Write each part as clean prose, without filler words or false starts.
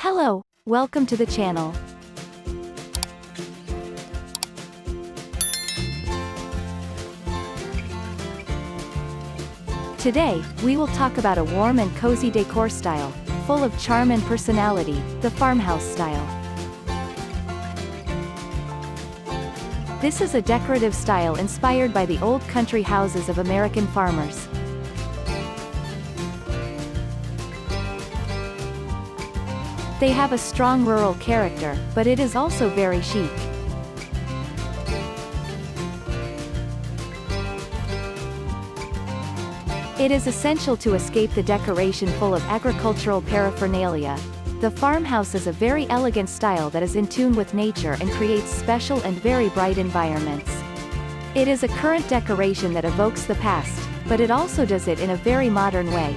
Hello, welcome to the channel. Today, we will talk about a warm and cozy decor style, full of charm and personality, the farmhouse style. This is a decorative style inspired by the old country houses of American farmers. They have a strong rural character, but it is also very chic. It is essential to escape the decoration full of agricultural paraphernalia. The farmhouse is a very elegant style that is in tune with nature and creates special and very bright environments. It is a current decoration that evokes the past, but it also does it in a very modern way.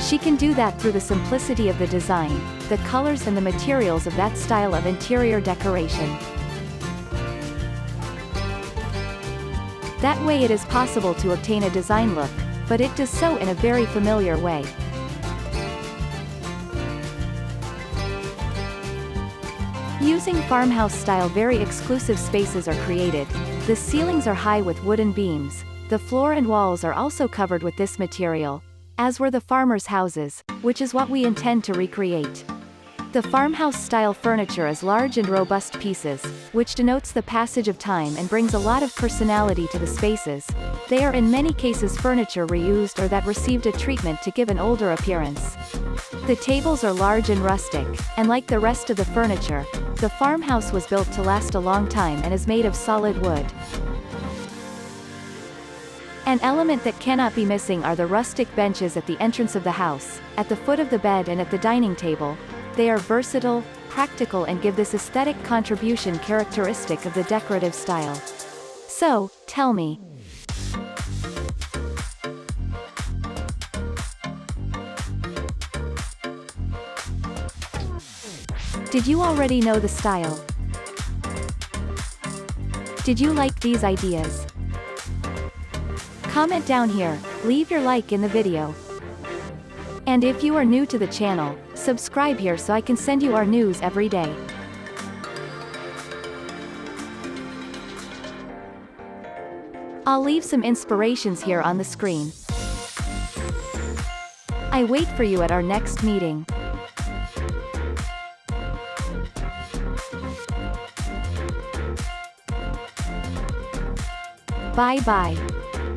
She can do that through the simplicity of the design, the colors and the materials of that style of interior decoration. That way it is possible to obtain a design look, but it does so in a very familiar way. Using farmhouse style, very exclusive spaces are created. The ceilings are high with wooden beams. The floor and walls are also covered with this material, as were the farmers' houses, which is what we intend to recreate. The farmhouse-style furniture is large and robust pieces, which denotes the passage of time and brings a lot of personality to the spaces. They are in many cases furniture reused or that received a treatment to give an older appearance. The tables are large and rustic, and like the rest of the furniture, the farmhouse was built to last a long time and is made of solid wood. An element that cannot be missing are the rustic benches at the entrance of the house, at the foot of the bed and at the dining table. They are versatile, practical and give this aesthetic contribution characteristic of the decorative style. So, tell me. Did you already know the style? Did you like these ideas? Comment down here, leave your like in the video. And if you are new to the channel, subscribe here so I can send you our news every day. I'll leave some inspirations here on the screen. I wait for you at our next meeting. Bye bye.